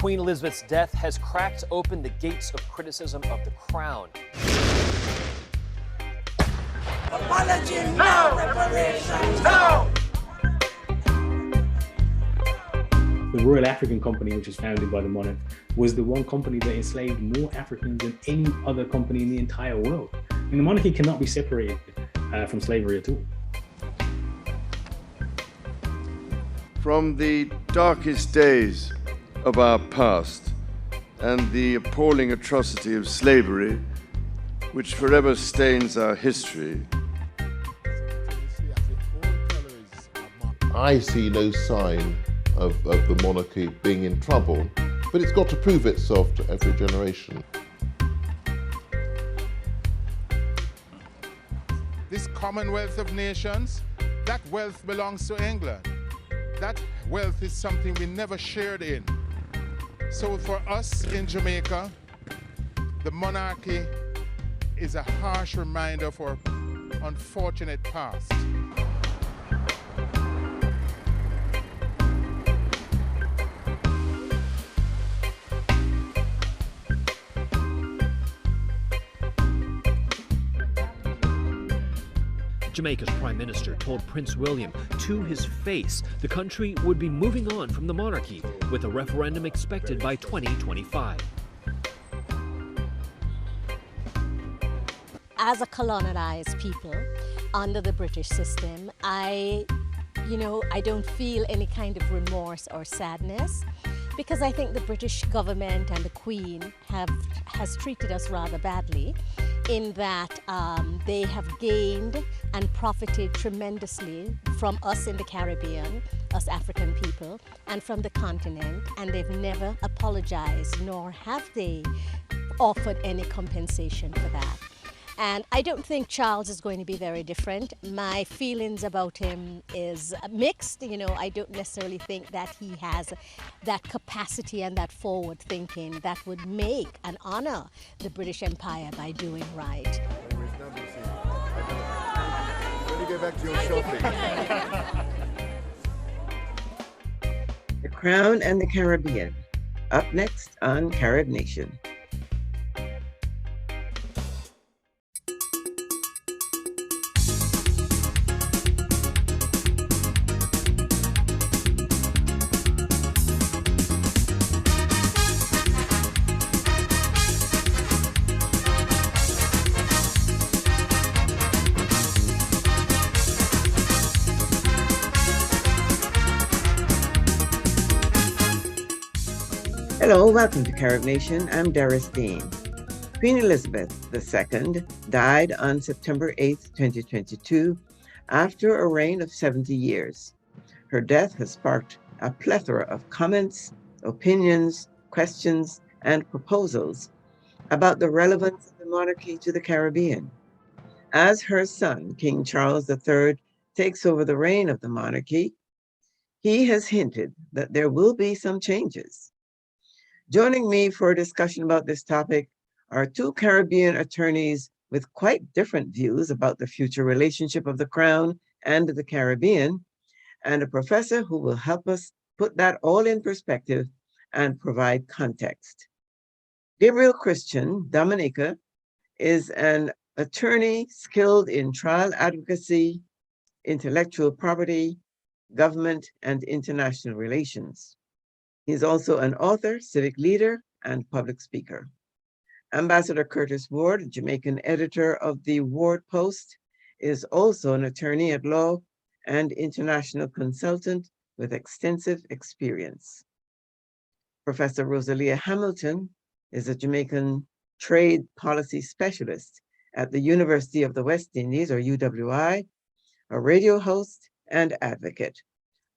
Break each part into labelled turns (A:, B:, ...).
A: Queen Elizabeth's death has cracked open the gates of criticism of the crown.
B: Apology, no! Reparations, no!
C: The Royal African Company, which was founded by the monarch, was the one company that enslaved more Africans than any other company in the entire world. And the monarchy cannot be separated from slavery at all.
D: From the darkest days of our past and the appalling atrocity of slavery, which forever stains our history,
E: I see no sign of the monarchy being in trouble, but it's got to prove itself to every generation.
F: This Commonwealth of Nations, that wealth belongs to England. That wealth is something we never shared in. So for us in Jamaica, the monarchy is a harsh reminder of our unfortunate past.
A: Jamaica's Prime Minister told Prince William to his face the country would be moving on from the monarchy with a referendum expected by 2025.
G: As a colonized people under the British system, I don't feel any kind of remorse or sadness, because I think the British government and the Queen has treated us rather badly, in that they have gained and profited tremendously from us in the Caribbean, us African people, and from the continent, and they've never apologized, nor have they offered any compensation for that. And I don't think Charles is going to be very different. My feelings about him is mixed. I don't necessarily think that he has that capacity and that forward thinking that would make and honor the British Empire by doing right.
D: let me get back to your shopping.
H: The Crown and the Caribbean, up next on CaribNation. Hello, welcome to CaribNation. I'm Derrice Deane. Queen Elizabeth II died on September 8, 2022, after a reign of 70 years. Her death has sparked a plethora of comments, opinions, questions, and proposals about the relevance of the monarchy to the Caribbean. As her son, King Charles III, takes over the reign of the monarchy, he has hinted that there will be some changes. Joining me for a discussion about this topic are two Caribbean attorneys with quite different views about the future relationship of the Crown and the Caribbean, and a professor who will help us put that all in perspective and provide context. Gabriel Christian Dominica is an attorney skilled in trial advocacy, intellectual property, government, and international relations. He's also an author, civic leader, and public speaker. Ambassador Curtis Ward, Jamaican editor of the Ward Post, is also an attorney at law and international consultant with extensive experience. Professor Rosalea Hamilton is a Jamaican trade policy specialist at the University of the West Indies, or UWI, a radio host and advocate.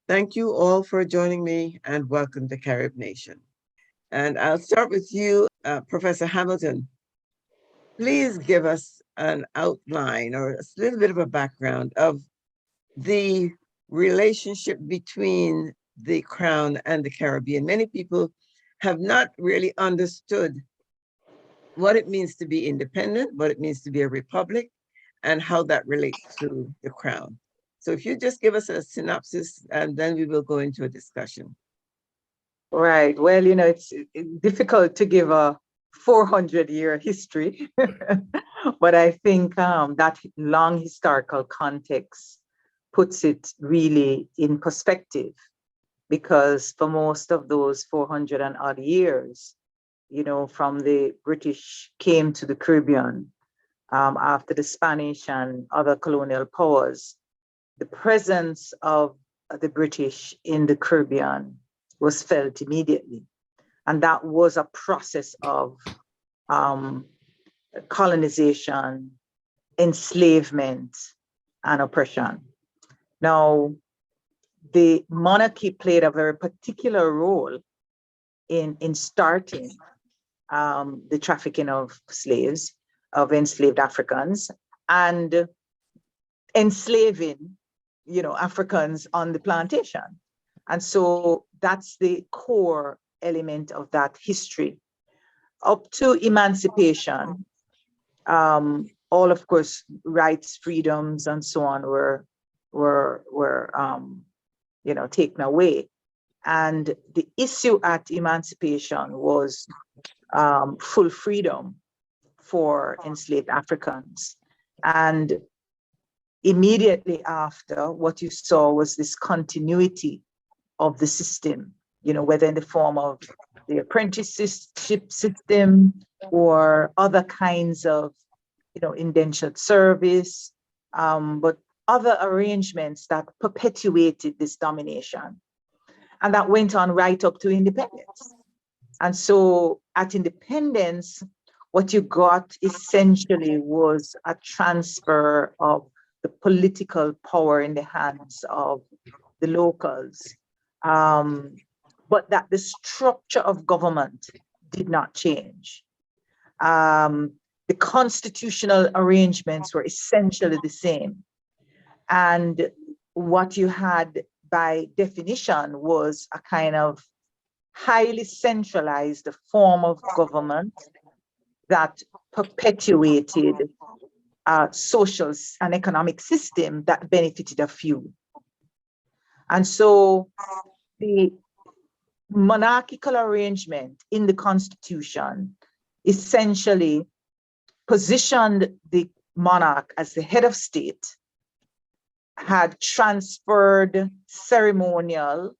H: Thank you all for joining me, and welcome to CaribNation. And I'll start with you, Professor Hamilton. Please give us an outline or a little bit of a background of the relationship between the Crown and the Caribbean. Many people have not really understood what it means to be independent, what it means to be a republic, and how that relates to the Crown. So if you just give us a synopsis, and then we will go into a discussion.
I: Right. Well, it's difficult to give a 400-year history, but I think that long historical context puts it really in perspective, because for most of those 400 and odd years, from the British came to the Caribbean after the Spanish and other colonial powers, the presence of the British in the Caribbean was felt immediately. And that was a process of colonization, enslavement, and oppression. Now, the monarchy played a very particular role in starting the trafficking of slaves, of enslaved Africans, and enslaving, Africans on the plantation. And so that's the core element of that history. Up to emancipation, all, of course, rights, freedoms, and so on were taken away. And the issue at emancipation was full freedom for enslaved Africans. And immediately after, what you saw was this continuity of the system, whether in the form of the apprenticeship system or other kinds of, indentured service, but other arrangements that perpetuated this domination. And that went on right up to independence. And so at independence, what you got essentially was a transfer of the political power in the hands of the locals, but that the structure of government did not change. The constitutional arrangements were essentially the same. And what you had by definition was a kind of highly centralized form of government that perpetuated a social and economic system that benefited a few. And so the monarchical arrangement in the Constitution essentially positioned the monarch as the head of state, had transferred ceremonial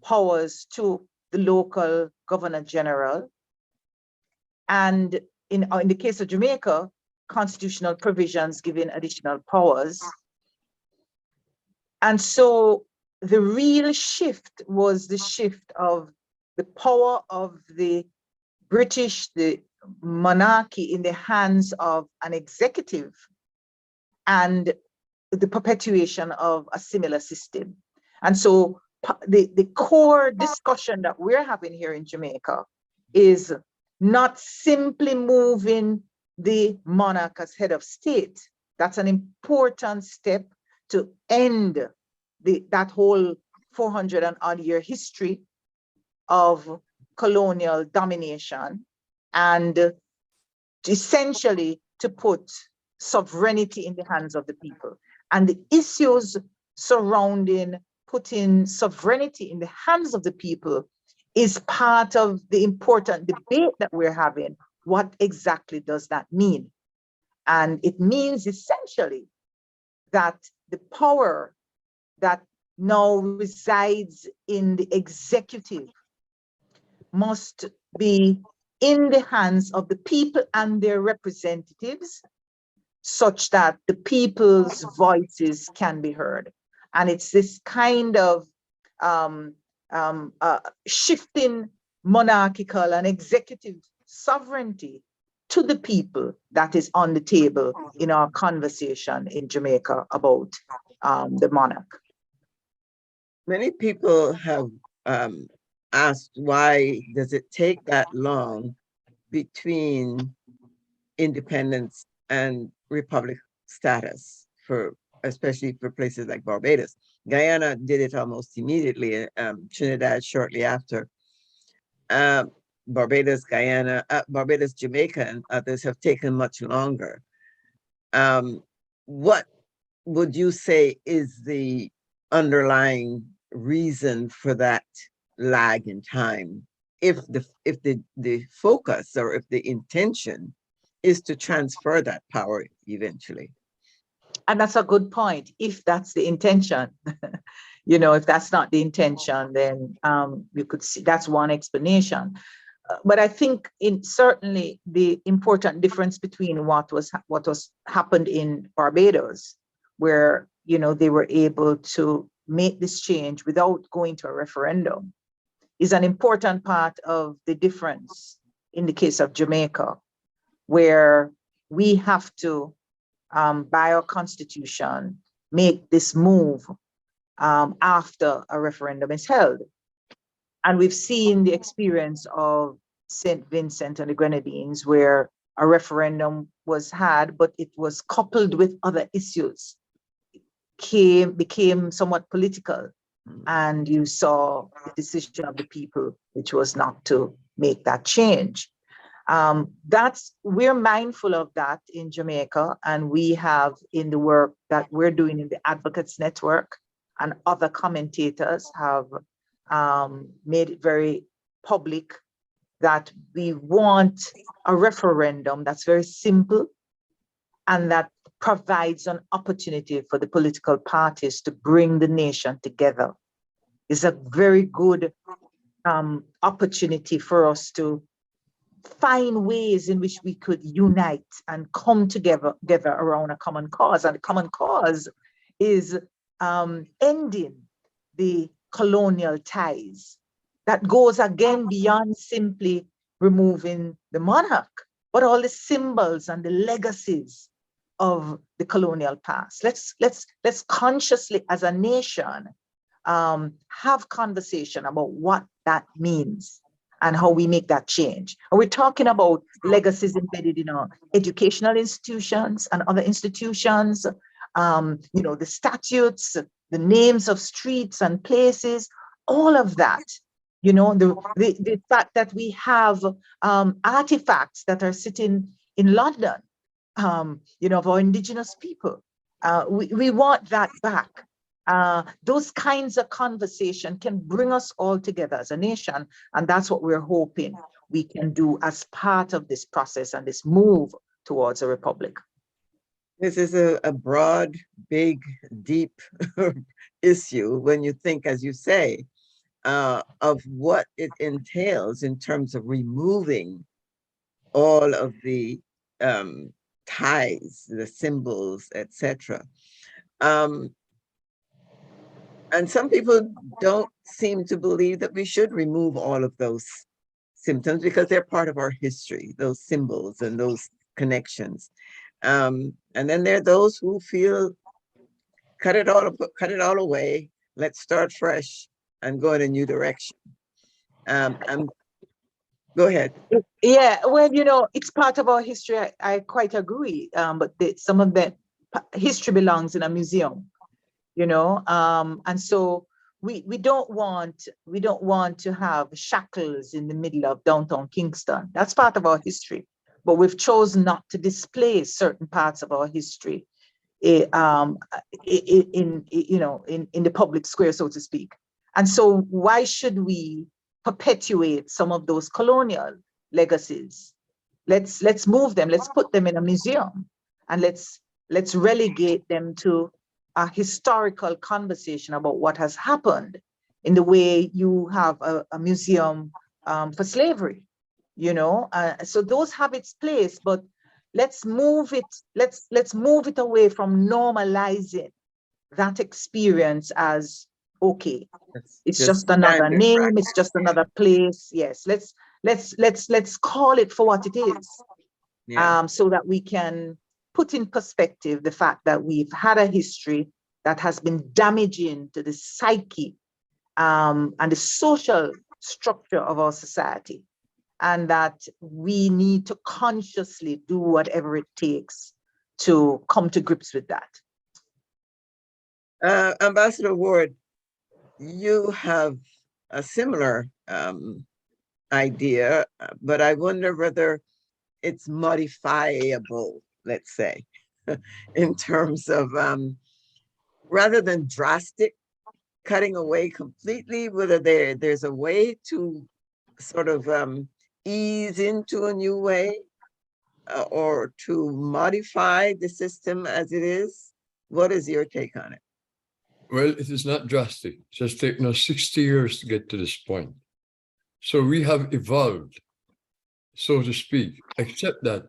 I: powers to the local governor general, and in the case of Jamaica, constitutional provisions giving additional powers. And so the real shift was the shift of the power of the British, the monarchy, in the hands of an executive, and the perpetuation of a similar system. And so the core discussion that we're having here in Jamaica is not simply moving the monarch as head of state. That's an important step to end that whole 400 and odd year history of colonial domination, and essentially to put sovereignty in the hands of the people. And the issues surrounding putting sovereignty in the hands of the people is part of the important debate that we're having. What exactly does that mean? And it means essentially that the power that now resides in the executive must be in the hands of the people and their representatives, such that the people's voices can be heard. And it's this kind of shifting monarchical and executive sovereignty to the people that is on the table in our conversation in Jamaica about the monarch.
H: Many people have asked, why does it take that long between independence and republic status, especially for places like Barbados? Guyana did it almost immediately, Trinidad shortly after. Barbados, Guyana, Barbados, Jamaica, and others have taken much longer. What would you say is the underlying reason for that lag in time if the focus or if the intention is to transfer that power eventually.
I: And that's a good point. If that's the intention, if that's not the intention, then you could see that's one explanation. But I think certainly the important difference between what was happened in Barbados, where they were able to make this change without going to a referendum, is an important part of the difference in the case of Jamaica, where we have to, by our constitution, make this move after a referendum is held. And we've seen the experience of St. Vincent and the Grenadines, where a referendum was had, but it was coupled with other issues, became somewhat political. And you saw the decision of the people, which was not to make that change. We're mindful of that in Jamaica, and we have, in the work that we're doing in the Advocacy Network, and other commentators have made it very public that we want a referendum that's very simple and that provides an opportunity for the political parties to bring the nation together. It's a very good opportunity for us to find ways in which we could unite and come together around a common cause. And the common cause is ending the colonial ties that goes again beyond simply removing the monarch, but all the symbols and the legacies of the colonial past. Let's consciously, as a nation, have conversation about what that means and how we make that change. And we're talking about legacies embedded in our educational institutions and other institutions, the statutes, the names of streets and places, all of that. The fact that we have artifacts that are sitting in London, of our indigenous people. We want that back. Those kinds of conversation can bring us all together as a nation, and that's what we're hoping we can do as part of this process and this move towards a republic.
H: This is a broad, big, deep issue when you think, as you say, of what it entails in terms of removing all of the ties, the symbols, etc. And some people don't seem to believe that we should remove all of those symptoms because they're part of our history, those symbols and those connections. And then there are those who feel, cut it all away, let's start fresh and go in a new direction. Go ahead.
I: Yeah, well, it's part of our history. I quite agree. But some of the history belongs in a museum, and so we don't want to have shackles in the middle of downtown Kingston. That's part of our history, but we've chosen not to display certain parts of our history in the public square, so to speak. And so why should we perpetuate some of those colonial legacies? Let's move them, let's put them in a museum, and let's relegate them to a historical conversation about what has happened, in the way you have a museum for slavery, so those have its place, but let's move it away from normalizing that experience as okay. It's just another name. It's just another place. Yes, let's call it for what it is, so that we can put in perspective the fact that we've had a history that has been damaging to the psyche and the social structure of our society, and that we need to consciously do whatever it takes to come to grips with that.
H: Ambassador Ward, you have a similar idea, but I wonder whether it's modifiable, let's say, in terms of rather than drastic cutting away completely, whether there's a way to sort of ease into a new way or to modify the system as it is? What is your take on it?
J: Well, it is not drastic. It has taken us 60 years to get to this point. So we have evolved, so to speak, except that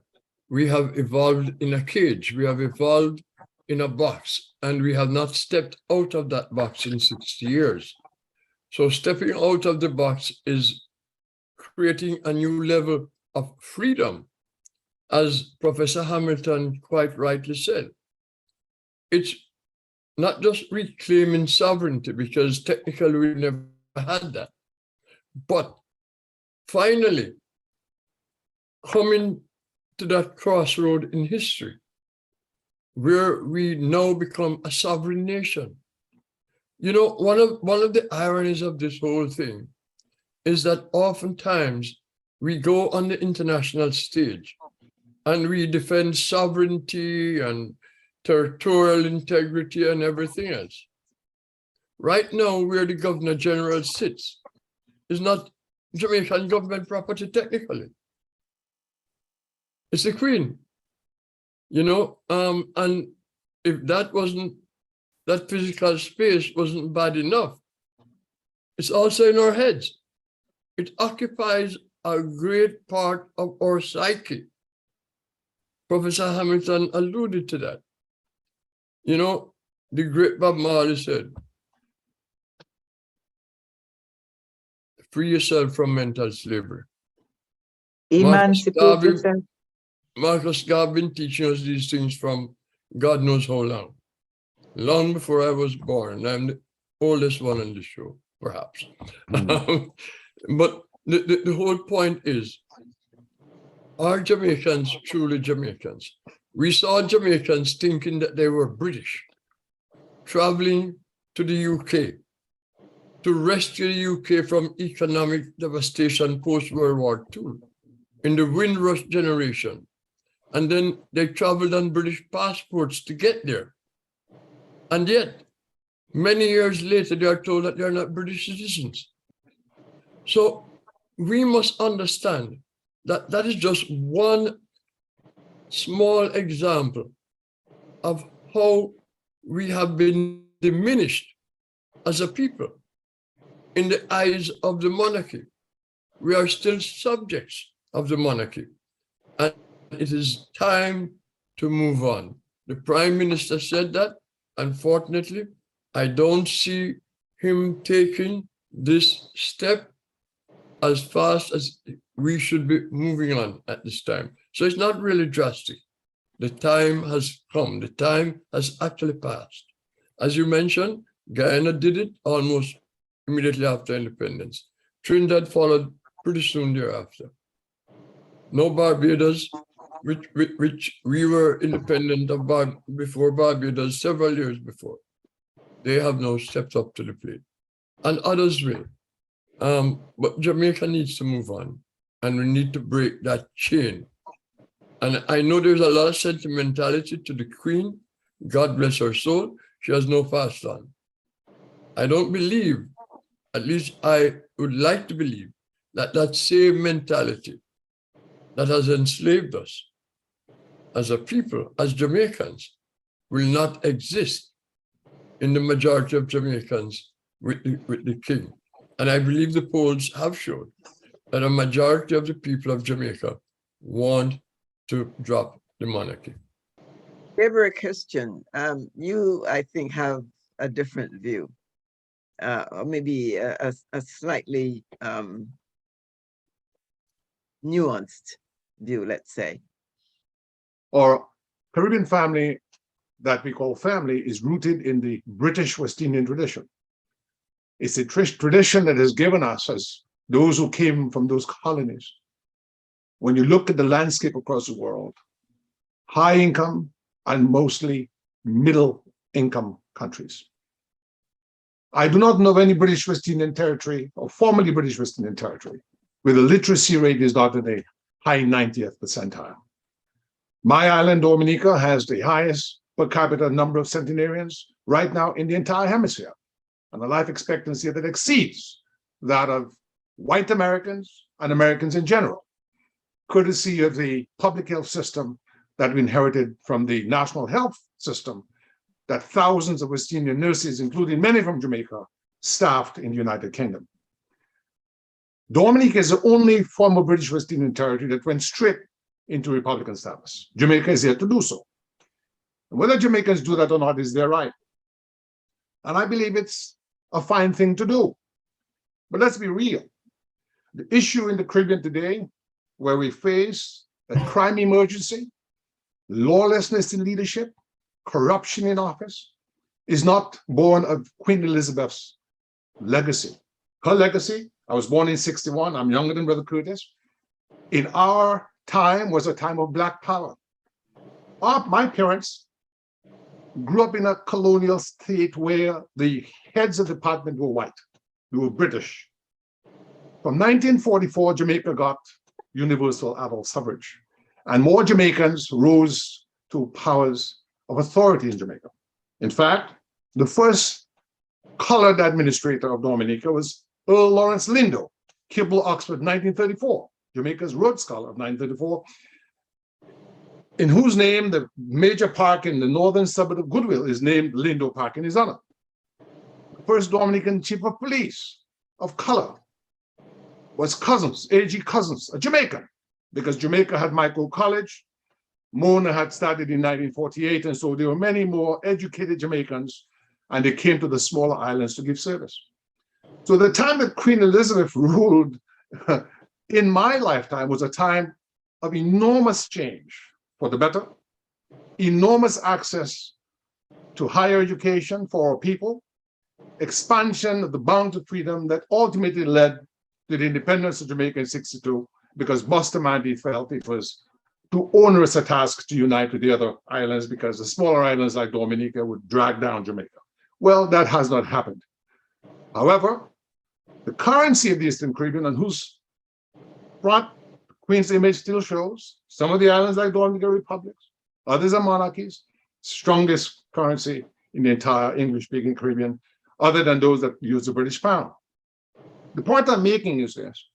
J: we have evolved in a cage. We have evolved in a box, and we have not stepped out of that box in 60 years. So stepping out of the box is creating a new level of freedom. As Professor Hamilton quite rightly said, it's not just reclaiming sovereignty, because technically we never had that, but finally coming to that crossroad in history where we now become a sovereign nation. You know, one of the ironies of this whole thing is that oftentimes we go on the international stage and we defend sovereignty and territorial integrity and everything else. Right now, where the Governor General sits is not Jamaican government property technically. It's the Queen, you know, and if that physical space wasn't bad enough, it's also in our heads. It occupies a great part of our psyche. Professor Hamilton alluded to that. You know, the great Bob Marley said, free yourself from mental slavery.
I: Emancipate yourself.
J: Marcus Garvey been teaching us these things from God knows how long. Long before I was born. I'm the oldest one on the show, perhaps. But the whole point is, are Jamaicans truly Jamaicans? We saw Jamaicans thinking that they were British, traveling to the UK to rescue the UK from economic devastation post-World War II in the Windrush generation. And then they traveled on British passports to get there. And yet, many years later, they are told that they are not British citizens. So we must understand that that is just one small example of how we have been diminished as a people in the eyes of the monarchy. We are still subjects of the monarchy, and it is time to move on. The Prime Minister said that. Unfortunately, I don't see him taking this step as fast as we should be moving on at this time. So it's not really drastic. The time has come. The time has actually passed. As you mentioned, Guyana did it almost immediately after independence. Trinidad followed pretty soon thereafter. No Barbados, which we were independent of before Barbados several years before. They have now stepped up to the plate, and others will. But Jamaica needs to move on, and we need to break that chain. And I know there's a lot of sentimentality to the Queen. God bless her soul. She has no past on. I don't believe, at least I would like to believe, that that same mentality that has enslaved us as a people, as Jamaicans, will not exist in the majority of Jamaicans with the king. And I believe the polls have shown that a majority of the people of Jamaica want to drop the monarchy.
H: Gabriel, Christian, you, I think, have a different view, or maybe a slightly nuanced view, let's say.
K: Our Caribbean family that we call family is rooted in the British West Indian tradition. It's a tradition that has given us, as those who came from those colonies, when you look at the landscape across the world, high income and mostly middle income countries. I do not know of any British West Indian territory or formerly British West Indian territory where the literacy rate is not in the high 90th percentile. My island, Dominica, has the highest per capita number of centenarians right now in the entire hemisphere. and a life expectancy that exceeds that of white Americans and Americans in general, courtesy of the public health system that we inherited from the national health system that thousands of West Indian nurses, including many from Jamaica, staffed in the United Kingdom. Dominica is the only former British West Indian territory that went straight into Republican status. Jamaica is yet to do so. And whether Jamaicans do that or not is their right. And I believe it's a fine thing to do. But let's be real. The issue in the Caribbean today, where we face a crime emergency, lawlessness in leadership, corruption in office, is not born of Queen Elizabeth's legacy. Her legacy, I was born in 61, I'm younger than Brother Curtis, in our time was a time of Black power. My parents grew up in a colonial state where the heads of the department were white, they were British. From 1944, Jamaica got universal adult suffrage, and more Jamaicans rose to powers of authority in Jamaica. In fact, the first colored administrator of Dominica was Earl Lawrence Lindo, Kibble, Oxford, 1934, Jamaica's Rhodes Scholar of 1934, in whose name the major park in the northern suburb of Goodwill is named Lindo Park in his honor. The first Dominican chief of police of color was Cousins, A.G. Cousins, a Jamaican, because Jamaica had Michael College, Mona had started in 1948, and so there were many more educated Jamaicans, and they came to the smaller islands to give service. So the time that Queen Elizabeth ruled in my lifetime was a time of enormous change for the better, enormous access to higher education for our people, expansion of the bound to freedom that ultimately led to the independence of Jamaica in 1962, because Bustamante felt it was too onerous a task to unite with the other islands because the smaller islands like Dominica would drag down Jamaica. Well, that has not happened. However, the currency of the Eastern Caribbean, on whose front Queen's image still shows, some of the islands like Dominica republics, others are monarchies, strongest currency in the entire English-speaking Caribbean, other than those that use the British pound. The point I'm making is this: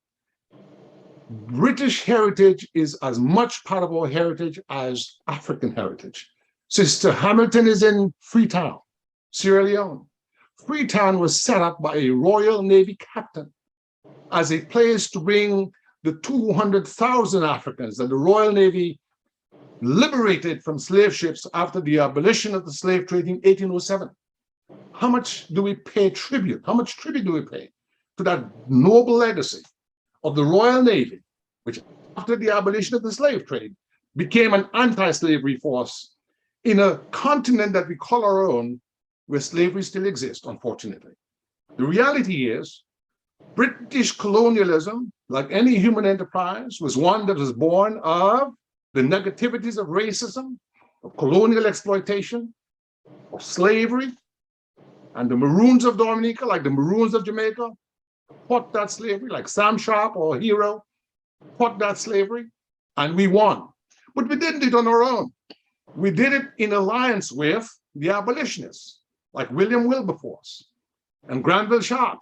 K: British heritage is as much part of our heritage as African heritage. Sister Hamilton is in Freetown, Sierra Leone. Freetown was set up by a Royal Navy captain as a place to bring the 200,000 Africans that the Royal Navy liberated from slave ships after the abolition of the slave trade in 1807. How much do we pay tribute? How much tribute do we pay to that noble legacy of the Royal Navy, which after the abolition of the slave trade became an anti-slavery force in a continent that we call our own, where slavery still exists, unfortunately. The reality is, British colonialism, like any human enterprise, was one that was born of the negativities of racism, of colonial exploitation, of slavery, and the Maroons of Dominica, like the Maroons of Jamaica, fought that slavery, like Sam Sharp or Hero, fought that slavery, and we won. But we didn't do it on our own. We did it in alliance with the abolitionists, like William Wilberforce and Granville Sharp,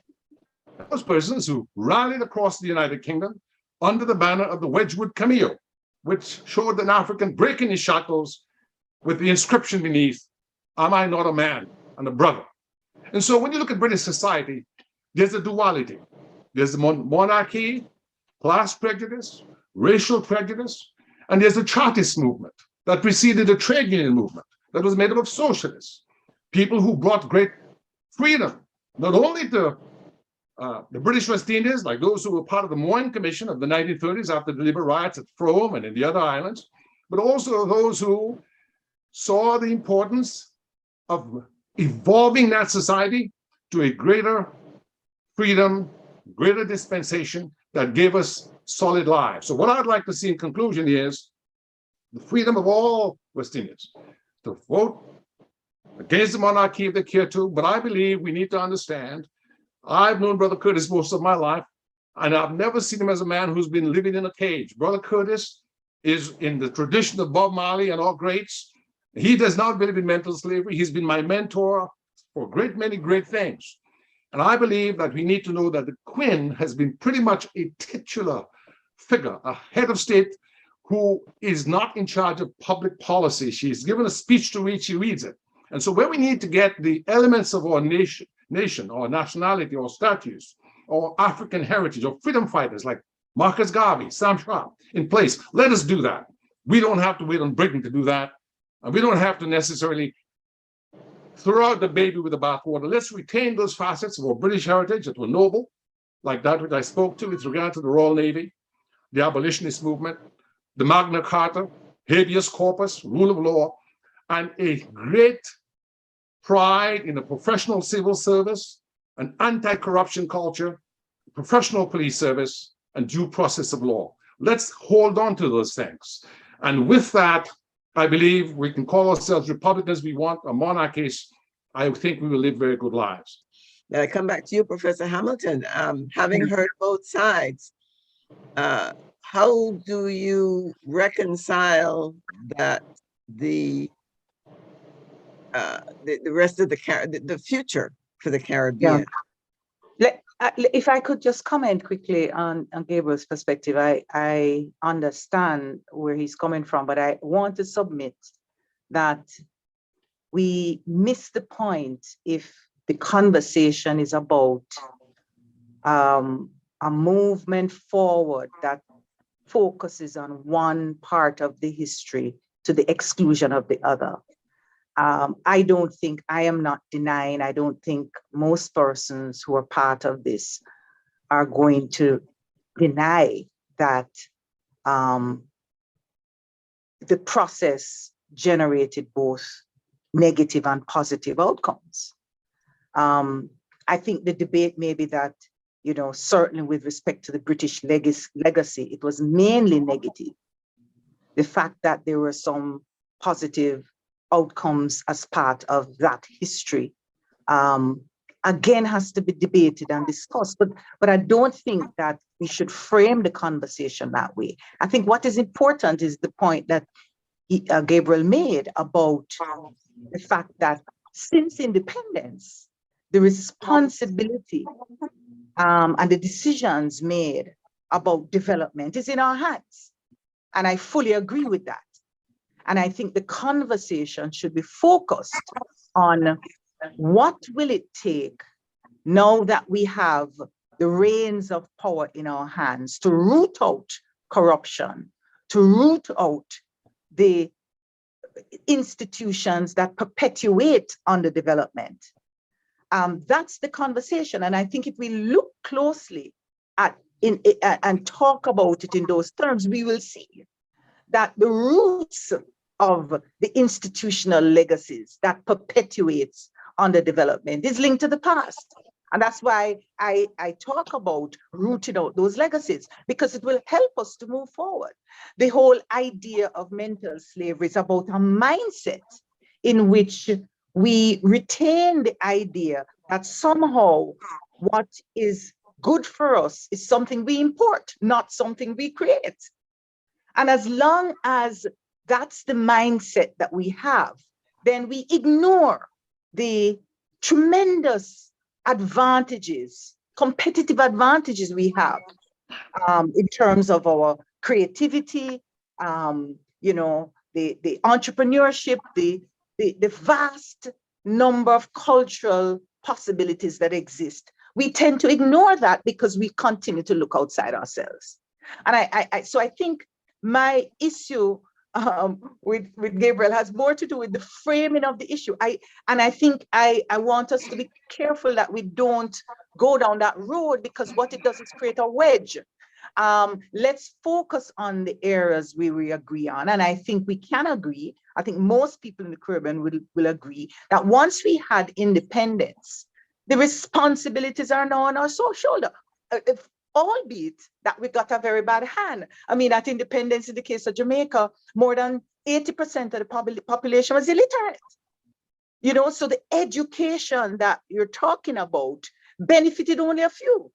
K: those persons who rallied across the United Kingdom under the banner of the Wedgwood Cameo, which showed an African breaking his shackles with the inscription beneath, "Am I not a man and a brother?" And so when you look at British society, there's a duality. There's the monarchy, class prejudice, racial prejudice, and there's the Chartist movement that preceded the trade union movement that was made up of socialists, people who brought great freedom, not only to the British West Indies, like those who were part of the Moyne Commission of the 1930s after the Labour riots at Frome and in the other islands, but also those who saw the importance of evolving that society to a greater freedom, greater dispensation that gave us solid lives. So what I'd like to see in conclusion is the freedom of all West Indians to vote against the monarchy if they care to, but I believe we need to understand, I've known Brother Curtis most of my life, and I've never seen him as a man who's been living in a cage. Brother Curtis is in the tradition of Bob Marley and all greats. He does not believe in mental slavery. He's been my mentor for a great many great things. And I believe that we need to know that the Queen has been pretty much a titular figure, a head of state who is not in charge of public policy. She's given a speech to read, she reads it. And so where we need to get the elements of our nation or nationality or statues or African heritage or freedom fighters like Marcus Garvey, Sam Sharp in place, let us do that. We don't have to wait on Britain to do that. And we don't have to necessarily throw out the baby with the bathwater. Let's retain those facets of our British heritage that were noble, like that which I spoke to with regard to the Royal Navy, the abolitionist movement, the Magna Carta, habeas corpus, rule of law, and a great pride in a professional civil service, an anti-corruption culture, professional police service, and due process of law. Let's hold on to those things. And with that, I believe we can call ourselves Republicans we want, or monarchies. I think we will live very good lives.
H: Now I come back to you, Professor Hamilton. Having heard both sides, how do you reconcile that the rest of the future for the Caribbean?
I: Yeah. If I could just comment quickly on Gabriel's perspective, I understand where he's coming from, but I want to submit that we miss the point if the conversation is about a movement forward that focuses on one part of the history to the exclusion of the other. I am not denying, I don't think most persons who are part of this are going to deny that the process generated both negative and positive outcomes. I think the debate may be that, certainly with respect to the British legacy, it was mainly negative. The fact that there were some positive outcomes as part of that history, again, has to be debated and discussed. But I don't think that we should frame the conversation that way. I think what is important is the point that Gabriel made about the fact that since independence, the responsibility and the decisions made about development is in our hands. And I fully agree with that. And I think the conversation should be focused on what will it take now that we have the reins of power in our hands to root out corruption, to root out the institutions that perpetuate underdevelopment. That's the conversation. And I think if we look closely at and talk about it in those terms, we will see that the roots of the institutional legacies that perpetuates underdevelopment is linked to the past. And that's why I talk about rooting out those legacies, because it will help us to move forward. The whole idea of mental slavery is about a mindset in which we retain the idea that somehow what is good for us is something we import, not something we create. And as long as that's the mindset that we have, then we ignore the tremendous advantages, competitive advantages we have in terms of our creativity, the entrepreneurship, the vast number of cultural possibilities that exist. We tend to ignore that because we continue to look outside ourselves. And so I think my issue with Gabriel has more to do with the framing of the issue. I think I want us to be careful that we don't go down that road, because what it does is create a wedge. Let's focus on the areas where we agree on. And I think we can agree. I think most people in the Caribbean will agree that once we had independence, the responsibilities are now on our shoulder. Albeit that we got a very bad hand. I mean, at independence, in the case of Jamaica, more than 80% of the population was illiterate. So the education that you're talking about benefited only a few.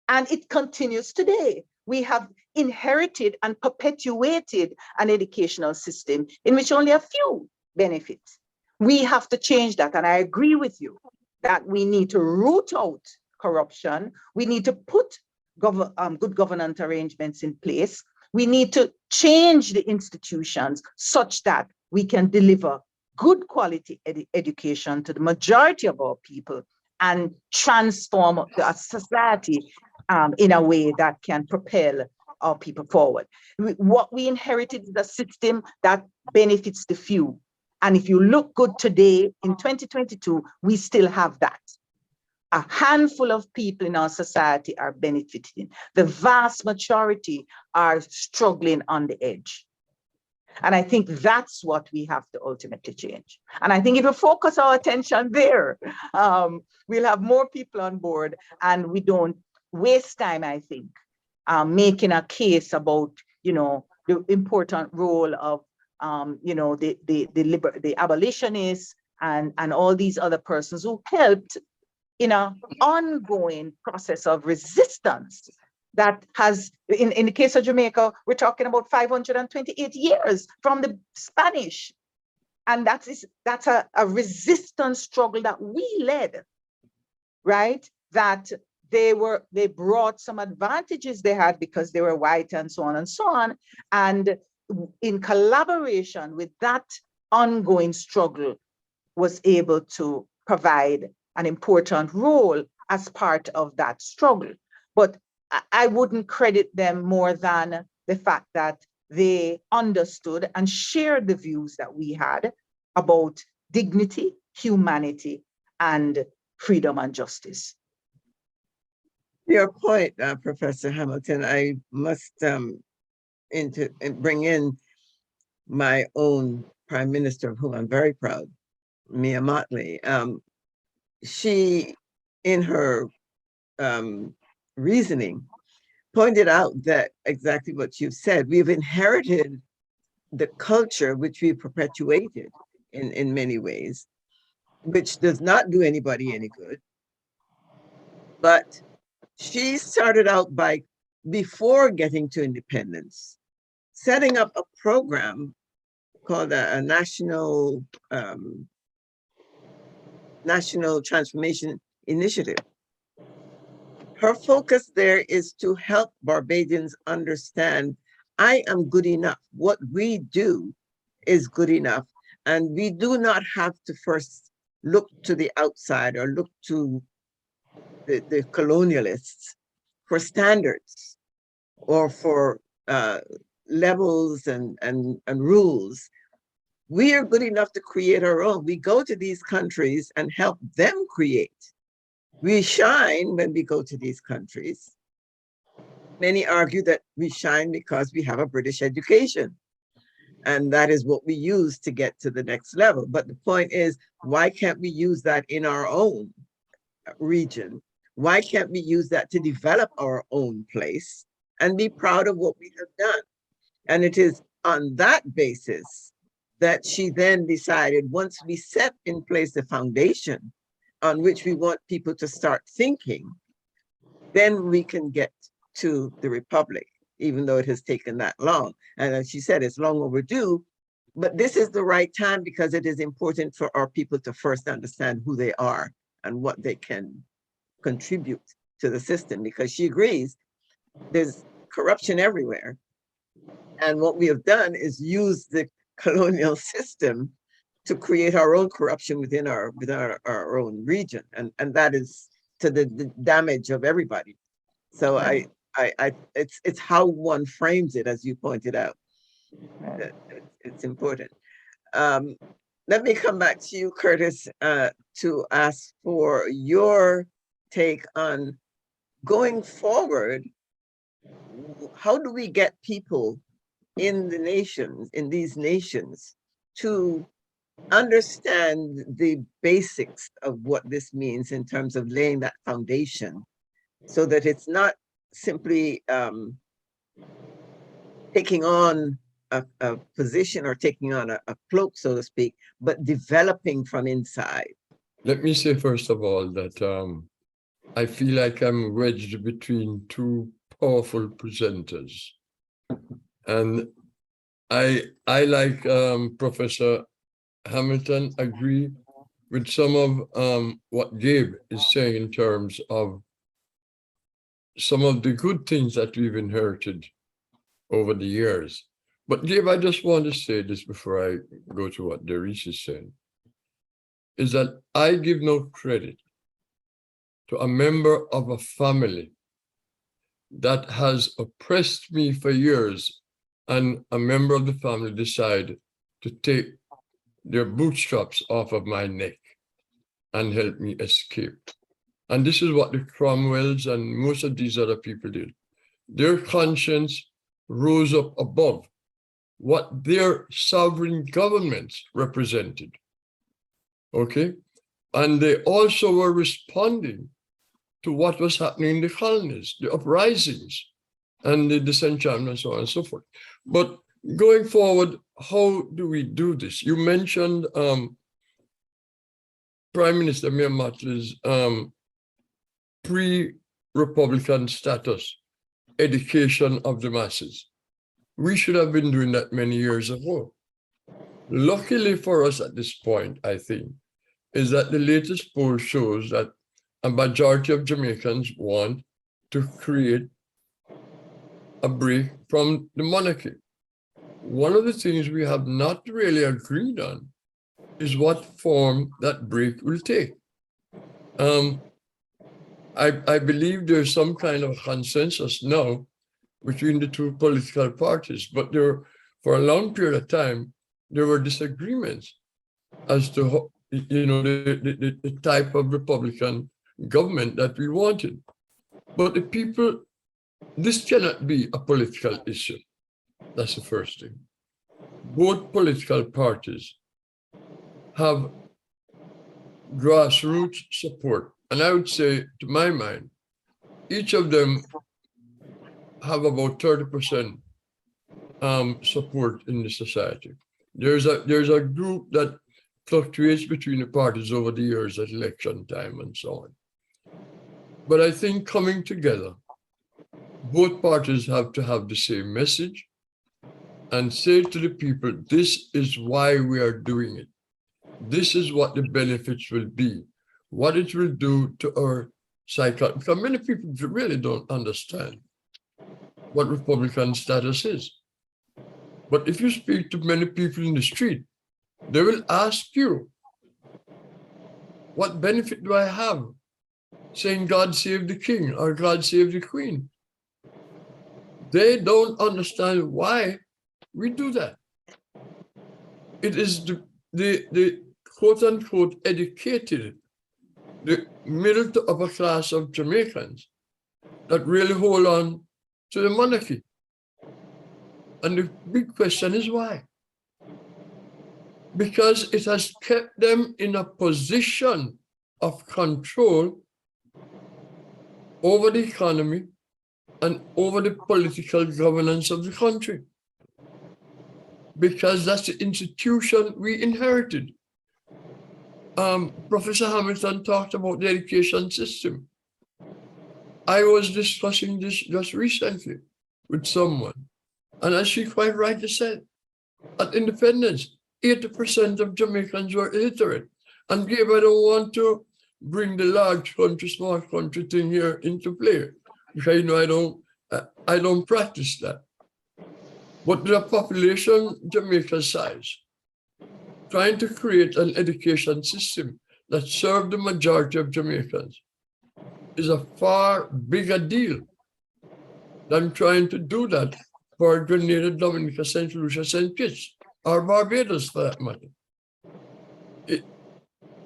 I: And it continues today. We have inherited and perpetuated an educational system in which only a few benefit. We have to change that. And I agree with you that we need to root out corruption. We need to put good governance arrangements in place. We need to change the institutions such that we can deliver good quality education to the majority of our people and transform the society in a way that can propel our people forward. What we inherited is a system that benefits the few. And if you look good today in 2022, we still have that. A handful of people in our society are benefiting. The vast majority are struggling on the edge. And I think that's what we have to ultimately change. And I think if we focus our attention there, we'll have more people on board, and we don't waste time, I think, making a case about, the important role of, the abolitionists and all these other persons who helped in an ongoing process of resistance that has, in the case of Jamaica, we're talking about 528 years from the Spanish. And that's a resistance struggle that we led, right? That they brought some advantages they had because they were white and so on and so on. And in collaboration with that ongoing struggle was able to provide an important role as part of that struggle. But I wouldn't credit them more than the fact that they understood and shared the views that we had about dignity, humanity, and freedom and justice.
H: Your point, Professor Hamilton, I must bring in my own Prime Minister, of whom I'm very proud, Mia Mottley. She, in her reasoning, pointed out that exactly what you've said. We've inherited the culture which we perpetuated in many ways, which does not do anybody any good. But she started out by, before getting to independence, setting up a program called a national transformation initiative. Her focus there is to help Barbadians understand, I am good enough. What we do is good enough. And we do not have to first look to the outside or look to the colonialists for standards or for levels and rules. We are good enough to create our own. We go to these countries and help them create. We shine when we go to these countries. Many argue that we shine because we have a British education. And that is what we use to get to the next level. But the point is, why can't we use that in our own region? Why can't we use that to develop our own place and be proud of what we have done? And it is on that basis that she then decided, once we set in place the foundation on which we want people to start thinking, then we can get to the Republic, even though it has taken that long. And as she said, it's long overdue, but this is the right time because it is important for our people to first understand who they are and what they can contribute to the system, because she agrees there's corruption everywhere. And what we have done is use the colonial system to create our own corruption within our own region. And that is to the damage of everybody. So it's how one frames it, as you pointed out. It's important. Let me come back to you, Curtis, to ask for your take on going forward. How do we get people in the nations, in these nations, to understand the basics of what this means in terms of laying that foundation, so that it's not simply taking on a position or taking on a cloak, so to speak, but developing from inside?
J: Let me say, first of all, that I feel like I'm wedged between two powerful presenters. And I like Professor Hamilton, agree with some of what Gabe is saying in terms of some of the good things that we've inherited over the years. But Gabe, I just want to say this before I go to what Derrice is saying, is that I give no credit to a member of a family that has oppressed me for years, and a member of the family decide to take their bootstraps off of my neck and help me escape. And this is what the Cromwells and most of these other people did. Their conscience rose up above what their sovereign governments represented. Okay? And they also were responding to what was happening in the colonies, the uprisings and the disenchantment and so on and so forth. But going forward, how do we do this? You mentioned Prime Minister Mia Mottley's pre-Republican status, education of the masses. We should have been doing that many years ago. Luckily for us at this point, I think, is that the latest poll shows that a majority of Jamaicans want to create a break from the monarchy. One of the things we have not really agreed on is what form that break will take. I believe there's some kind of consensus now between the two political parties, but for a long period of time, there were disagreements as to the type of Republican government that we wanted. But the people, this cannot be a political issue. That's the first thing. Both political parties have grassroots support. And I would say, to my mind, each of them have about 30% support in the society. There's a group that fluctuates between the parties over the years at election time and so on. But I think coming together, both parties have to have the same message and say to the people, this is why we are doing it. This is what the benefits will be, what it will do to our psychology. Because many people really don't understand what Republican status is. But if you speak to many people in the street, they will ask you, what benefit do I have saying God save the king or God save the queen? They don't understand why we do that. It is the quote unquote educated, the middle to upper class of Jamaicans that really hold on to the monarchy. And the big question is why? Because it has kept them in a position of control over the economy and over the political governance of the country. Because that's the institution we inherited. Professor Hamilton talked about the education system. I was discussing this just recently with someone, and as she quite rightly said, at independence, 80% of Jamaicans were illiterate. And Gabriel, I don't want to bring the large country, small country thing here into play, because I don't practice that. But the population Jamaica's size, trying to create an education system that served the majority of Jamaicans is a far bigger deal than trying to do that for Grenada, Dominica, St. Lucia, St. Kitts, or Barbados for that matter.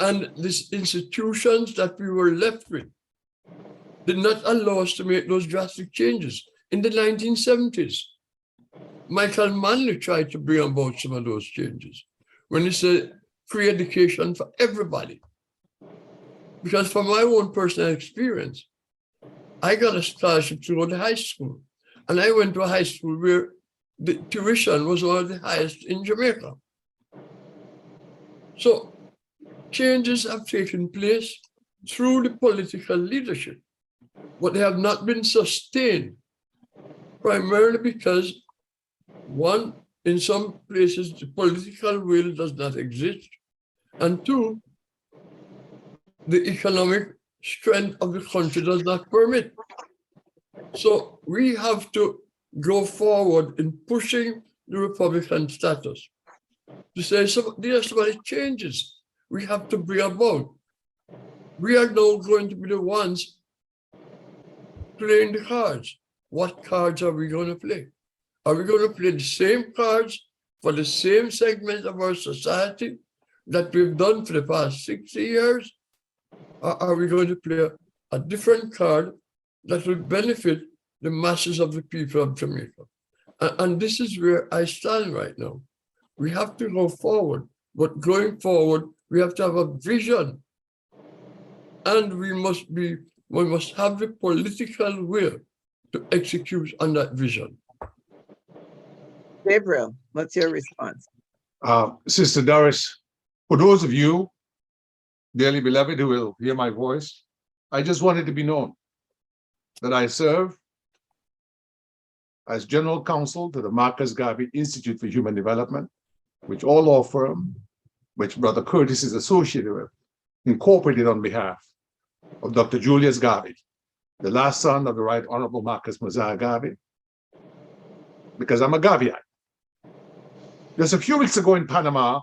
J: And these institutions that we were left with did not allow us to make those drastic changes. In the 1970s, Michael Manley tried to bring about some of those changes when he said free education for everybody. Because from my own personal experience, I got a scholarship to go to high school. And I went to a high school where the tuition was one of the highest in Jamaica. So changes have taken place through the political leadership, but they have not been sustained, primarily because, one, in some places, the political will does not exist, and two, the economic strength of the country does not permit. So we have to go forward in pushing the Republican status to say there are so many changes we have to bring about. We are now going to be the ones playing the cards. What cards are we going to play? Are we going to play the same cards for the same segment of our society that we've done for the past 60 years? Or are we going to play a different card that will benefit the masses of the people of Jamaica? And this is where I stand right now. We have to go forward, but going forward, we have to have a vision. And we must have the political will to execute on that vision.
H: Gabriel, what's your response?
K: Sister Derrice, for those of you, dearly beloved, who will hear my voice, I just wanted to be known that I serve as General Counsel to the Marcus Garvey Institute for Human Development, which all law firm, which Brother Curtis is associated with, incorporated on behalf of Dr. Julius Garvey, the last son of the Right Honorable Marcus Mosiah Garvey, because I'm a Garveyite. Just a few weeks ago in Panama,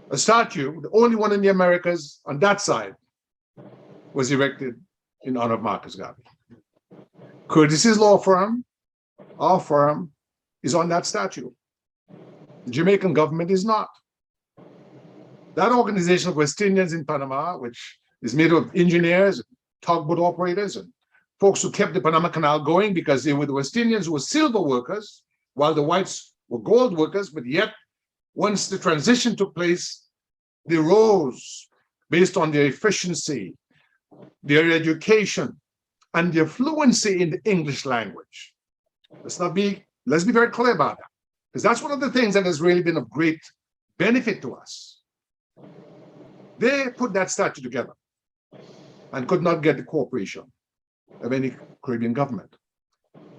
K: a statue, the only one in the Americas on that side, was erected in honor of Marcus Garvey. Curtis's law firm, our firm, is on that statue. The Jamaican government is not. That organization of West Indians in Panama, which is made of engineers, tugboat operators, and folks who kept the Panama Canal going because they were the West Indians who were silver workers, while the whites were gold workers, but yet once the transition took place, they rose based on their efficiency, their education, and their fluency in the English language. Let's be very clear about that, because that's one of the things that has really been of great benefit to us. They put that statue together and could not get the cooperation of any Caribbean government.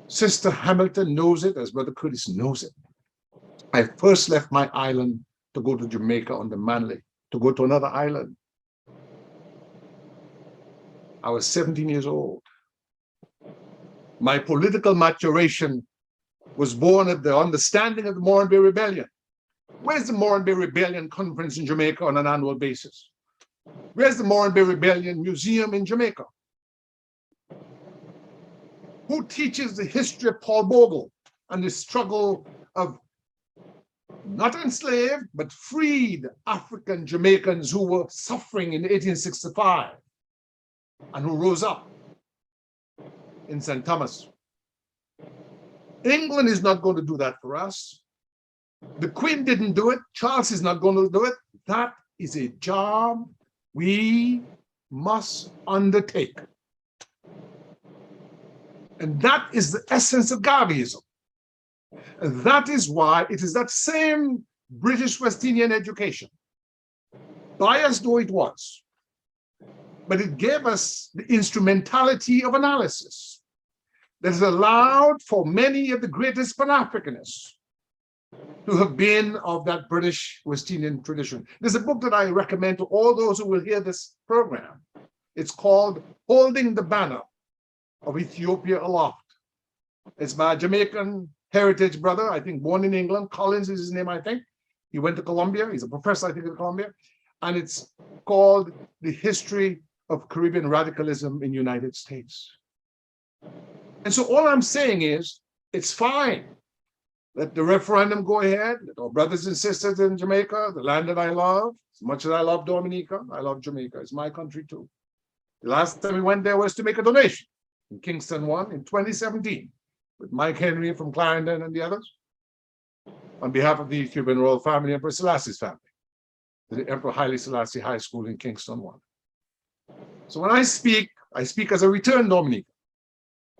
K: Sister Hamilton knows it, as Brother Curtis knows it. I first left my island to go to Jamaica on the Manly, to go to another island. I was 17 years old. My political maturation was born of the understanding of the Moran Bay Rebellion. Where's the Moran Bay Rebellion Conference in Jamaica on an annual basis? Where's the Moran Bay Rebellion Museum in Jamaica? Who teaches the history of Paul Bogle and the struggle of not enslaved, but freed African Jamaicans who were suffering in 1865 and who rose up in St. Thomas? England is not going to do that for us. The Queen didn't do it. Charles is not going to do it. That is a job we must undertake. And that is the essence of Garveyism. And that is why it is that same British West Indian education, biased though it was, but it gave us the instrumentality of analysis that has allowed for many of the greatest Pan-Africanists to have been of that British West Indian tradition. There's a book that I recommend to all those who will hear this program. It's called Holding the Banner of Ethiopia Aloft. It's by a Jamaican heritage brother, I think born in England. Collins is his name, I think. He went to Columbia. He's a professor, I think, at Columbia. And it's called The History of Caribbean Radicalism in the United States. And so all I'm saying is, it's fine. Let the referendum go ahead. Let our brothers and sisters in Jamaica, the land that I love, as much as I love Dominica, I love Jamaica. It's my country too. The last time we went there was to make a donation in Kingston 1 in 2017 with Mike Henry from Clarendon and the others on behalf of the Ethiopian royal family, Emperor Selassie's family, to the Emperor Haile Selassie High School in Kingston 1. So when I speak as a returned Dominican.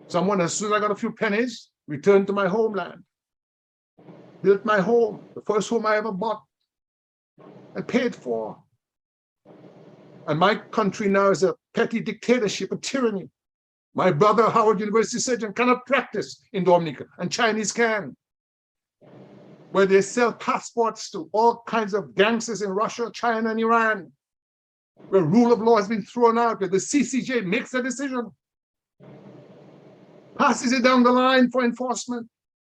K: Someone, as soon as I got a few pennies, returned to my homeland, built my home, the first home I ever bought and paid for. And my country now is a petty dictatorship, a tyranny. My brother, Howard University surgeon, cannot practice in Dominica, and Chinese can. Where they sell passports to all kinds of gangsters in Russia, China, and Iran. where rule of law has been thrown out, where the CCJ makes a decision, passes it down the line for enforcement,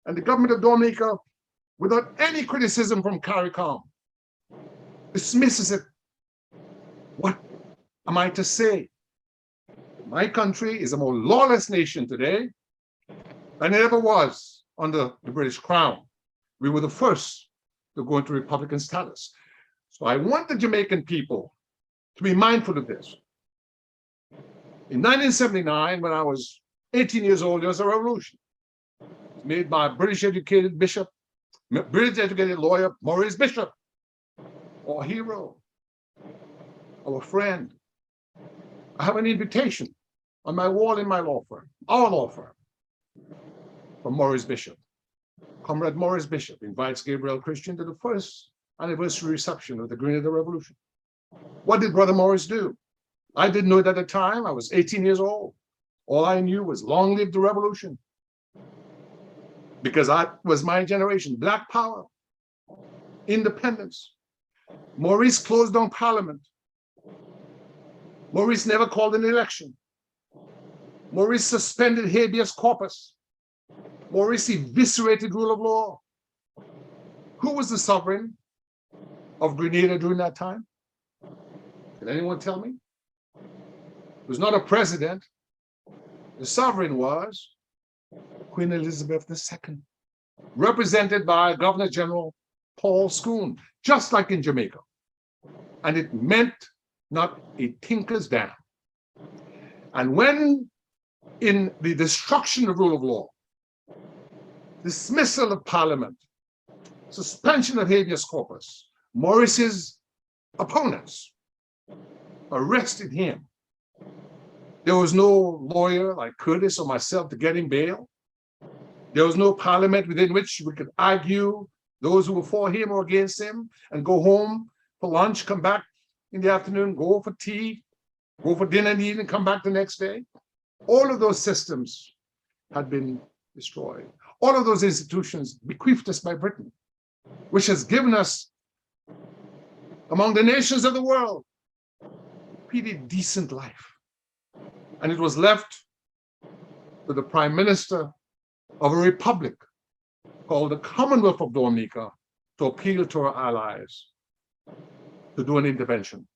K: and the government of Dominica, without any criticism from CARICOM, dismisses it. What am I to say? My country is a more lawless nation today than it ever was under the British Crown. We were the first to go into Republican status. So I want the Jamaican people to be mindful of this. In 1979, when I was 18 years old, there was a revolution made by a British educated bishop, British educated lawyer, Maurice Bishop, our hero, our friend. I have an invitation on my wall in my law firm, our law firm, from Maurice Bishop. Comrade Maurice Bishop invites Gabriel Christian to the first anniversary reception of the Grenada Revolution. What did Brother Maurice do? I didn't know it at the time. I was 18 years old. All I knew was long live the revolution. Because that was my generation. Black power, independence. Maurice closed down Parliament. Maurice never called an election. Maurice suspended habeas corpus. Maurice eviscerated rule of law. Who was the sovereign of Grenada during that time? Can anyone tell me? It was not a president. The sovereign was Queen Elizabeth II, represented by Governor General Paul Scoon, just like in Jamaica. And it meant not a tinker's damn. And when in the destruction of rule of law, dismissal of Parliament, suspension of habeas corpus, Maurice's opponents arrested him. There was no lawyer like Curtis or myself to get him bail. There was no parliament within which we could argue those who were for him or against him and go home for lunch, come back in the afternoon, go for tea, go for dinner in the evening, come back the next day. All of those systems had been destroyed. All of those institutions bequeathed us by Britain, which has given us, among the nations of the world, a pretty decent life. And it was left to the Prime Minister of a republic called the Commonwealth of Dominica to appeal to our allies to do an intervention.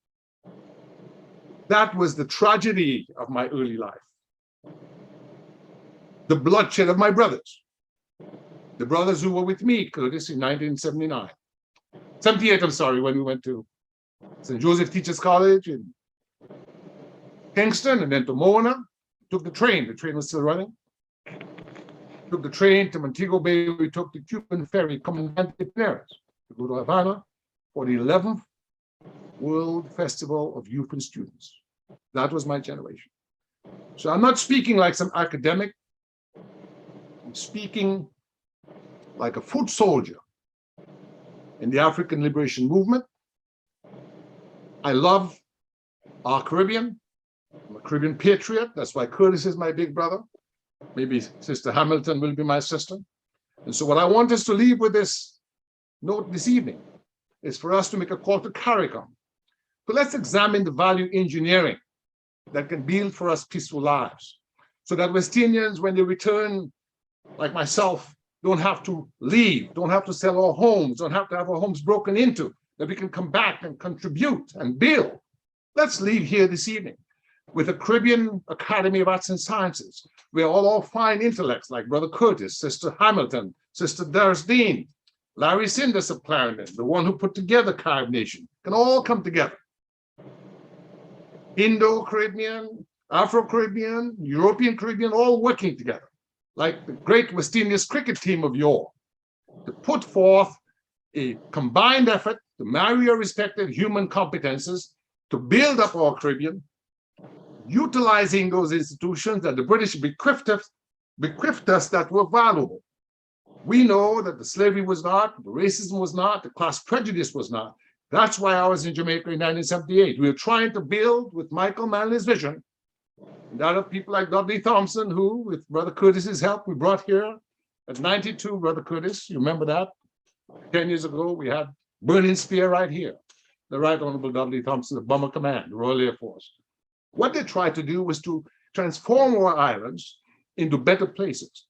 K: That was the tragedy of my early life. The bloodshed of my brothers, the brothers who were with me, Curtis, in 1978, I'm sorry, when we went to St. Joseph Teachers College in Kingston and then to Mona, took the train was still running. Took the train to Montego Bay, we took the Cuban ferry Comandante Derrice to go to Havana for the 11th World Festival of Youth and Students. That was my generation. So I'm not speaking like some academic, I'm speaking like a foot soldier in the African Liberation Movement. I love our Caribbean. I'm a Caribbean patriot. That's why Curtis is my big brother. Maybe Sister Hamilton will be my sister. And so what I want us to leave with this note this evening is for us to make a call to CARICOM. So let's examine the value engineering that can build for us peaceful lives so that West Indians, when they return, like myself, don't have to leave, don't have to sell our homes, don't have to have our homes broken into, that we can come back and contribute and build. Let's leave here this evening with the Caribbean Academy of Arts and Sciences, where all fine intellects like Brother Curtis, Sister Hamilton, Sister Deane, Larry Sinders of Clarendon, the one who put together CaribNation, can all come together. Indo-Caribbean, Afro-Caribbean, European Caribbean, all working together, like the great West Indies cricket team of yore, to put forth a combined effort to marry our respective human competences to build up our Caribbean, utilizing those institutions that the British bequeathed us that were valuable. We know that the slavery was not, the racism was not, the class prejudice was not. That's why I was in Jamaica in 1978. We were trying to build with Michael Manley's vision, and that of people like Dudley Thompson, who, with Brother Curtis's help, we brought here at 92, Brother Curtis, you remember that? 10 years ago, we had Burning Spear right here. the Right Honorable W. Thompson, the Bomber Command, the Royal Air Force. What they tried to do was to transform our islands into better places.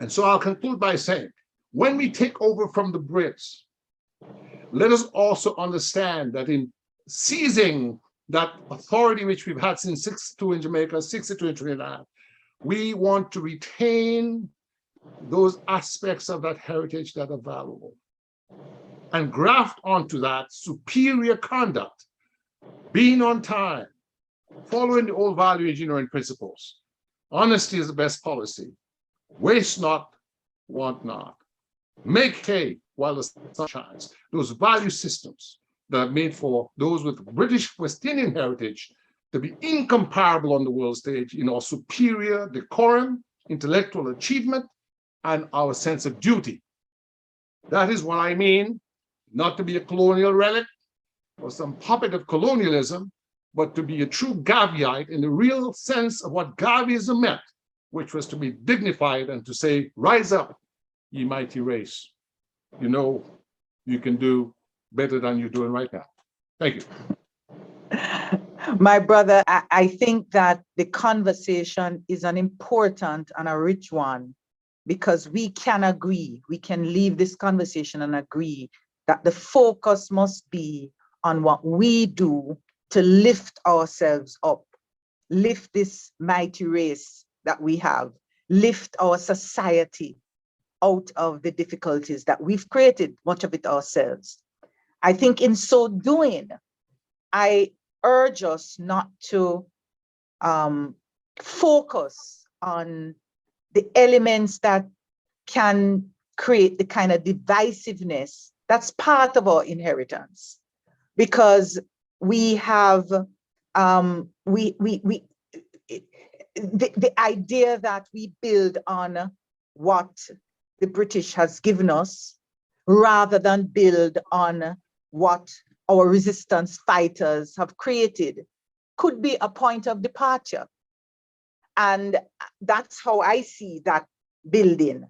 K: And so I'll conclude by saying, when we take over from the Brits, let us also understand that in seizing that authority which we've had since 62 in Jamaica, 62 in Trinidad, we want to retain those aspects of that heritage that are valuable and graft onto that superior conduct, being on time, following the old value engineering principles. Honesty is the best policy. Waste not, want not. Make hay while the sun shines. Those value systems that are made for those with British West Indian heritage to be incomparable on the world stage in our superior decorum, intellectual achievement, and our sense of duty. That is what I mean, not to be a colonial relic or some puppet of colonialism, but to be a true Garveyite in the real sense of what Garveyism meant, which was to be dignified and to say, rise up, ye mighty race. You know, you can do better than you're doing right now. Thank you.
I: My brother, I think that the conversation is an important and a rich one, because we can agree, we can leave this conversation and agree that the focus must be on what we do to lift ourselves up, lift this mighty race that we have, lift our society out of the difficulties that we've created, much of it ourselves. I think in so doing, I urge us not to focus on the elements that can create the kind of divisiveness that's part of our inheritance, because we have the idea that we build on what the British has given us rather than build on what our resistance fighters have created could be a point of departure. And that's how I see that building.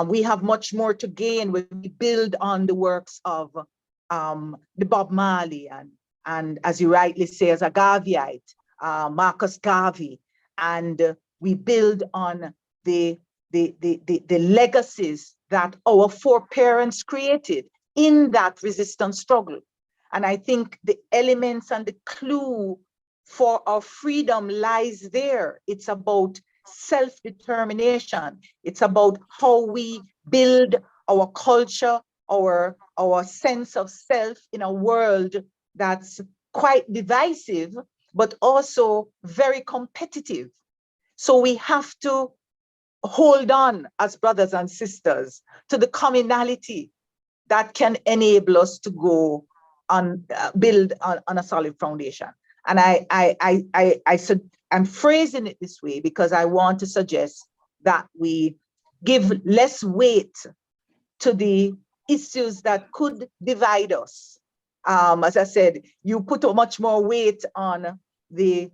I: We have much more to gain when we build on the works of the Bob Marley and as you rightly say, as a Garveyite, Marcus Garvey, and we build on the legacies that our foreparents created in that resistance struggle. And I think the elements and the clue for our freedom lies there. It's about self-determination. It's about how we build our culture, our sense of self in a world that's quite divisive, but also very competitive. So we have to hold on as brothers and sisters to the commonality that can enable us to go on, build on a solid foundation. And I'm phrasing it this way because I want to suggest that we give less weight to the issues that could divide us. As I said, you put much more weight on the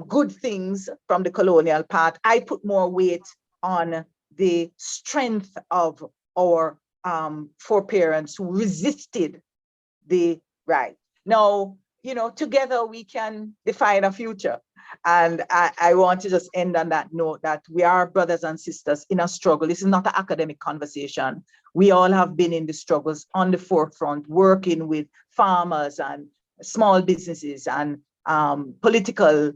I: good things from the colonial part. I put more weight on the strength of our foreparents who resisted the right. Now, you know, together we can define a future. And I want to just end on that note that we are brothers and sisters in a struggle. This is not an academic conversation. We all have been in the struggles on the forefront, working with farmers and small businesses and political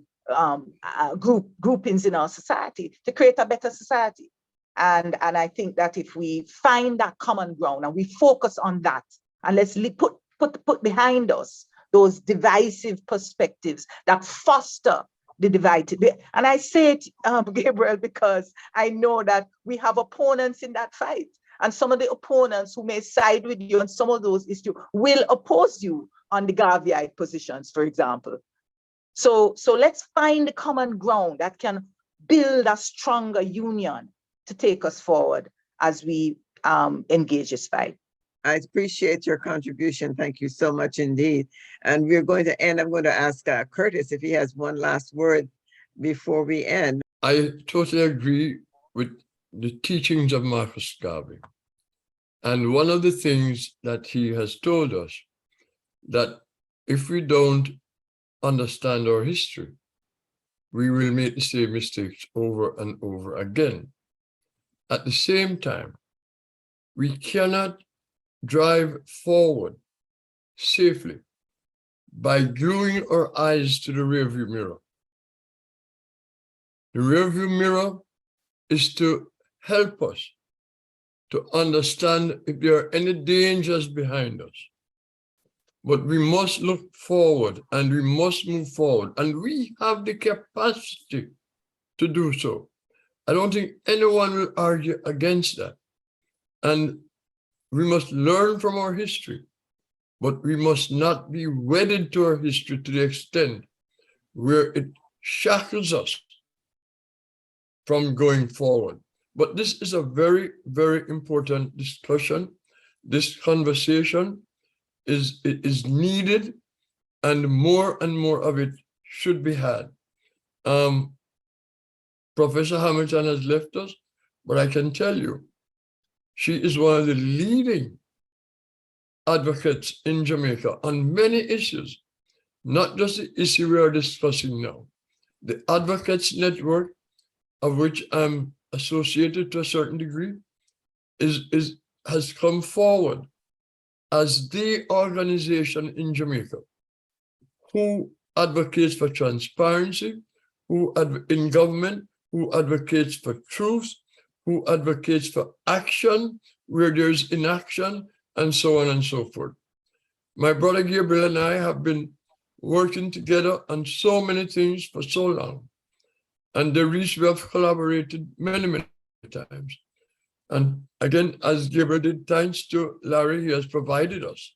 I: groupings in our society to create a better society. And I think that if we find that common ground and we focus on that, and let's put behind us those divisive perspectives that foster the divided. And I say it, Gabriel, because I know that we have opponents in that fight. And some of the opponents who may side with you on some of those issues will oppose you on the Garveyite positions, for example. So let's find the common ground that can build a stronger union to take us forward as we engage this fight.
H: I appreciate your contribution. Thank you so much indeed. And we're going to end. I'm going to ask Curtis if he has one last word before we end.
J: I totally agree with the teachings of Marcus Garvey. And one of the things that he has told us, that if we don't understand our history, we will make the same mistakes over and over again. At the same time, we cannot drive forward safely by gluing our eyes to the rearview mirror. The rearview mirror is to help us to understand if there are any dangers behind us. But we must look forward and we must move forward. And we have the capacity to do so. I don't think anyone will argue against that. And we must learn from our history, but we must not be wedded to our history to the extent where it shackles us from going forward. But this is a very, very important discussion. This conversation is needed, and more of it should be had. Professor Hamilton has left us, but I can tell you, she is one of the leading advocates in Jamaica on many issues, not just the issue we are discussing now. The Advocates Network, of which I'm associated to a certain degree, has come forward as the organization in Jamaica who advocates for transparency, in government, who advocates for truth, who advocates for action where there's inaction, and so on and so forth. My brother Gabriel and I have been working together on so many things for so long. And Derrice, we have collaborated many times. And again, as Gabriel did, thanks to Larry, he has provided us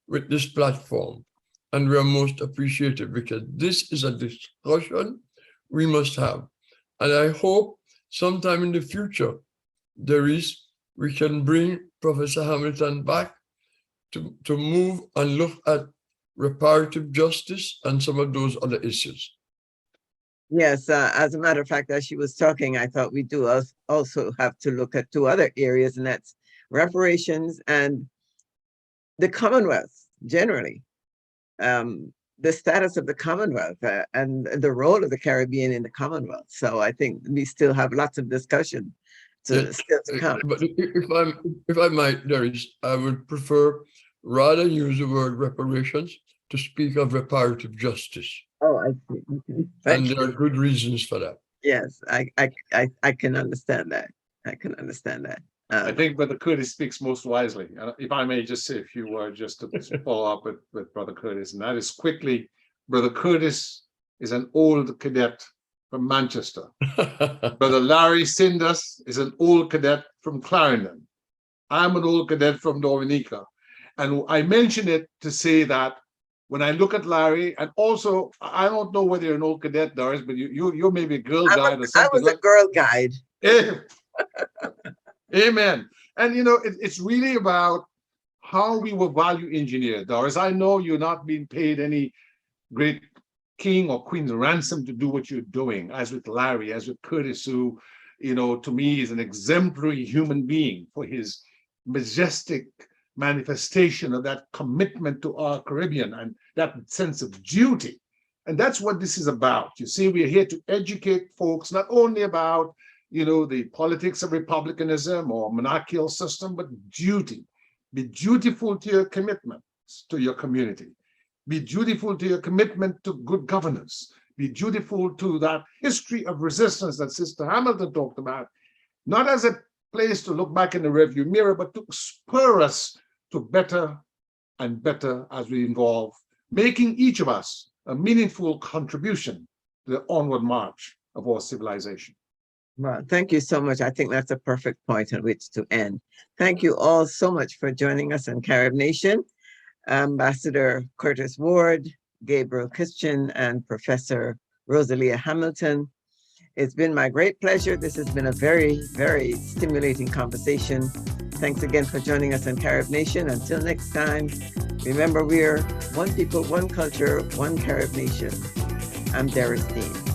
J: with this platform. And we are most appreciative because this is a discussion we must have. And I hope sometime in the future, Derrice, we can bring Professor Hamilton back to move and look at reparative justice and some of those other issues.
H: Yes, as a matter of fact, as she was talking, I thought we do also have to look at two other areas, and that's reparations and the Commonwealth generally. The status of the Commonwealth and the role of the Caribbean in the Commonwealth. So I think we still have lots of discussion still to come.
J: But if I might, Derrice, I would prefer rather use the word reparations to speak of reparative justice.
H: Oh, I see. Okay.
J: And there are good reasons for that.
H: Yes, I can understand that. I can understand that.
K: I think Brother Curtis speaks most wisely. If I may just say a few words just to follow up with Brother Curtis, and that is quickly, Brother Curtis is an old cadet from Manchester. Brother Larry Sindus is an old cadet from Clarendon. I'm an old cadet from Dominica. And I mention it to say that when I look at Larry, and also, I don't know whether you're an old cadet, Doris, but you're maybe a girl guide or something.
H: I was a girl guide.
K: Amen. And it's really about how we will value engineer, Doris. I know you're not being paid any great king or queen's ransom to do what you're doing, as with Larry, as with Curtis, who, to me is an exemplary human being for his majestic manifestation of that commitment to our Caribbean and that sense of duty. And that's what this is about. You see, we're here to educate folks, not only about the politics of republicanism or monarchical system, but duty. Be dutiful to your commitments to your community. Be dutiful to your commitment to good governance. Be dutiful to that history of resistance that Sister Hamilton talked about, not as a place to look back in the rearview mirror, but to spur us to better and better as we evolve, making each of us a meaningful contribution to the onward march of our civilization.
H: Well, thank you so much. I think that's a perfect point at which to end. Thank you all so much for joining us on CaribNation. Ambassador Curtis Ward, Gabriel Christian, and Professor Rosalea Hamilton. It's been my great pleasure. This has been a very, very stimulating conversation. Thanks again for joining us on CaribNation. Until next time, remember we're one people, one culture, one CaribNation. I'm Derrice Deane.